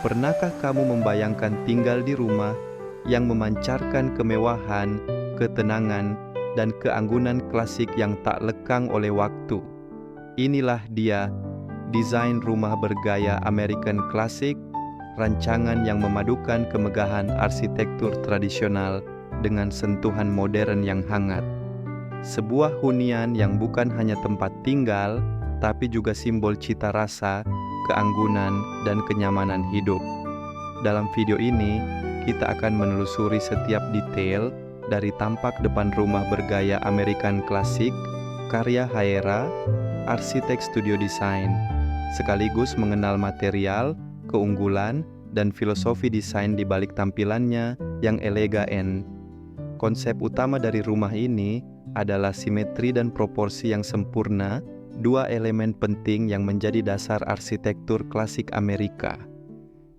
Pernahkah kamu membayangkan tinggal di rumah yang memancarkan kemewahan, ketenangan, dan keanggunan klasik yang tak lekang oleh waktu? Inilah dia, desain rumah bergaya American Classic, rancangan yang memadukan kemegahan arsitektur tradisional dengan sentuhan modern yang hangat. Sebuah hunian yang bukan hanya tempat tinggal, tapi juga simbol cita rasa, keanggunan, dan kenyamanan hidup. Dalam video ini, kita akan menelusuri setiap detail dari tampak depan rumah bergaya American Classic, karya Haera, arsitek studio desain, sekaligus mengenal material, keunggulan, dan filosofi desain di balik tampilannya yang elegan. Konsep utama dari rumah ini adalah simetri dan proporsi yang sempurna, dua elemen penting yang menjadi dasar arsitektur klasik Amerika.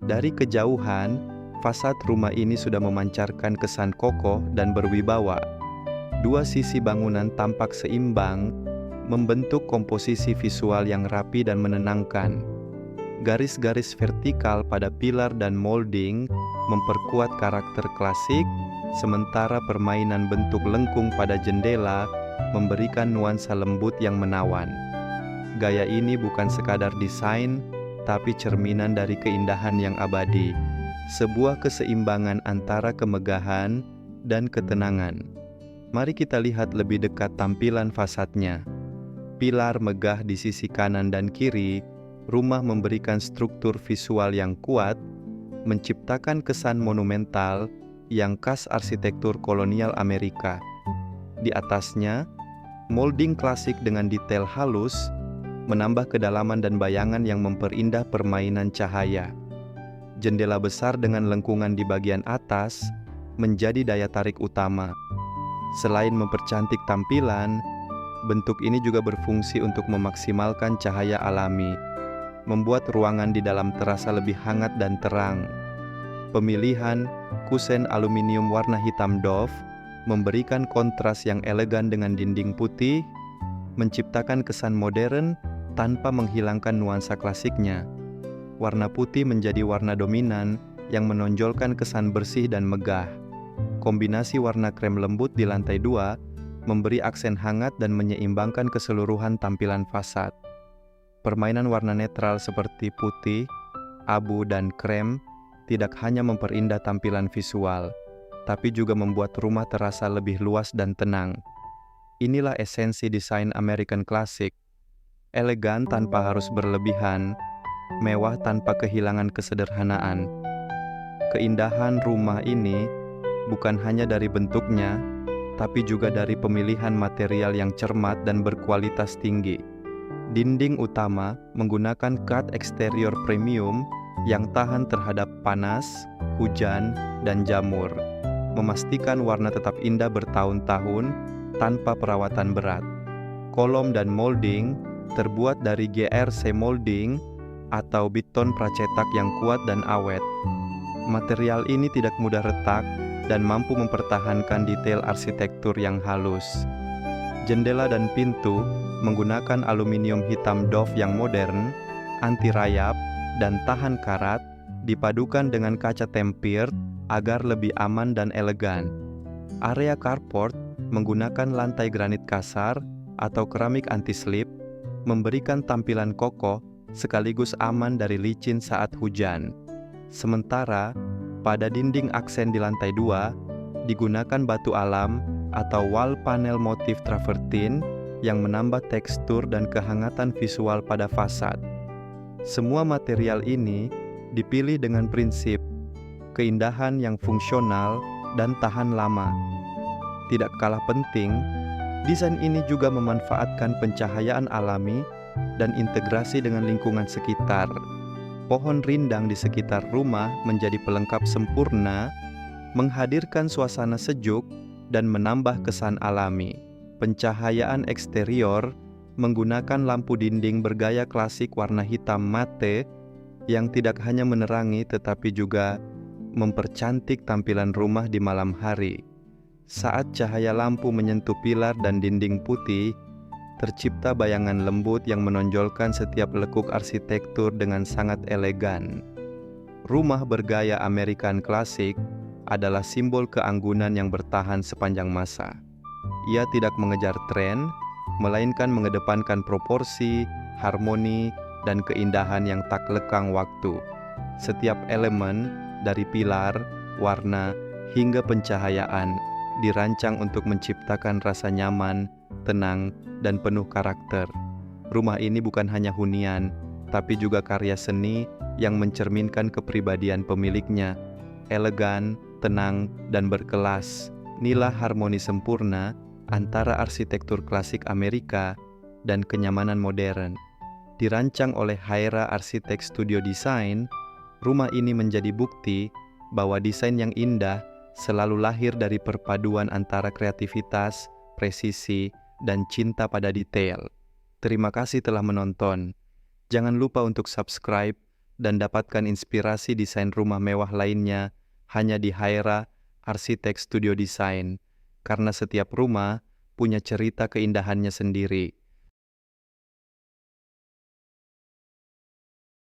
Dari kejauhan, fasad rumah ini sudah memancarkan kesan kokoh dan berwibawa. Dua sisi bangunan tampak seimbang, membentuk komposisi visual yang rapi dan menenangkan. Garis-garis vertikal pada pilar dan molding memperkuat karakter klasik, sementara permainan bentuk lengkung pada jendela memberikan nuansa lembut yang menawan. Gaya ini bukan sekadar desain, tapi cerminan dari keindahan yang abadi, sebuah keseimbangan antara kemegahan dan ketenangan. Mari kita lihat lebih dekat tampilan fasadnya. Pilar megah di sisi kanan dan kiri, rumah memberikan struktur visual yang kuat, menciptakan kesan monumental yang khas arsitektur kolonial Amerika. Di atasnya, molding klasik dengan detail halus, menambah kedalaman dan bayangan yang memperindah permainan cahaya. Jendela besar dengan lengkungan di bagian atas menjadi daya tarik utama. Selain mempercantik tampilan, bentuk ini juga berfungsi untuk memaksimalkan cahaya alami, membuat ruangan di dalam terasa lebih hangat dan terang. Pemilihan kusen aluminium warna hitam doff memberikan kontras yang elegan dengan dinding putih, menciptakan kesan modern tanpa menghilangkan nuansa klasiknya. Warna putih menjadi warna dominan yang menonjolkan kesan bersih dan megah. Kombinasi warna krem lembut di lantai 2 memberi aksen hangat dan menyeimbangkan keseluruhan tampilan fasad. Permainan warna netral seperti putih, abu, dan krem tidak hanya memperindah tampilan visual, tapi juga membuat rumah terasa lebih luas dan tenang. Inilah esensi desain American Classic. Elegan tanpa harus berlebihan, mewah tanpa kehilangan kesederhanaan. Keindahan rumah ini bukan hanya dari bentuknya, tapi juga dari pemilihan material yang cermat dan berkualitas tinggi. Dinding utama menggunakan cat eksterior premium yang tahan terhadap panas, hujan, dan jamur, memastikan warna tetap indah bertahun-tahun tanpa perawatan berat. Kolom dan molding terbuat dari GRC molding atau beton pracetak yang kuat dan awet. Material ini tidak mudah retak dan mampu mempertahankan detail arsitektur yang halus. Jendela dan pintu menggunakan aluminium hitam doff yang modern, anti rayap, dan tahan karat, dipadukan dengan kaca tempered agar lebih aman dan elegan. Area carport menggunakan lantai granit kasar atau keramik anti-slip, memberikan tampilan kokoh sekaligus aman dari licin saat hujan. Sementara, pada dinding aksen di lantai 2, digunakan batu alam atau wall panel motif travertine yang menambah tekstur dan kehangatan visual pada fasad. Semua material ini dipilih dengan prinsip keindahan yang fungsional dan tahan lama. Tidak kalah penting, desain ini juga memanfaatkan pencahayaan alami dan integrasi dengan lingkungan sekitar. Pohon rindang di sekitar rumah menjadi pelengkap sempurna, menghadirkan suasana sejuk dan menambah kesan alami. Pencahayaan eksterior menggunakan lampu dinding bergaya klasik warna hitam mate yang tidak hanya menerangi tetapi juga mempercantik tampilan rumah di malam hari. Saat cahaya lampu menyentuh pilar dan dinding putih, tercipta bayangan lembut yang menonjolkan setiap lekuk arsitektur dengan sangat elegan. Rumah bergaya American klasik adalah simbol keanggunan yang bertahan sepanjang masa. Ia tidak mengejar tren, melainkan mengedepankan proporsi, harmoni, dan keindahan yang tak lekang waktu. Setiap elemen, dari pilar, warna, hingga pencahayaan, dirancang untuk menciptakan rasa nyaman, tenang, dan penuh karakter. Rumah ini bukan hanya hunian, tapi juga karya seni yang mencerminkan kepribadian pemiliknya, elegan, tenang, dan berkelas. Inilah harmoni sempurna antara arsitektur klasik Amerika dan kenyamanan modern. Dirancang oleh Haira Arsitek Studio Design, rumah ini menjadi bukti bahwa desain yang indah selalu lahir dari perpaduan antara kreativitas, presisi, dan cinta pada detail. Terima kasih telah menonton. Jangan lupa untuk subscribe dan dapatkan inspirasi desain rumah mewah lainnya hanya di Haira Arsitek Studio Design, karena setiap rumah punya cerita keindahannya sendiri.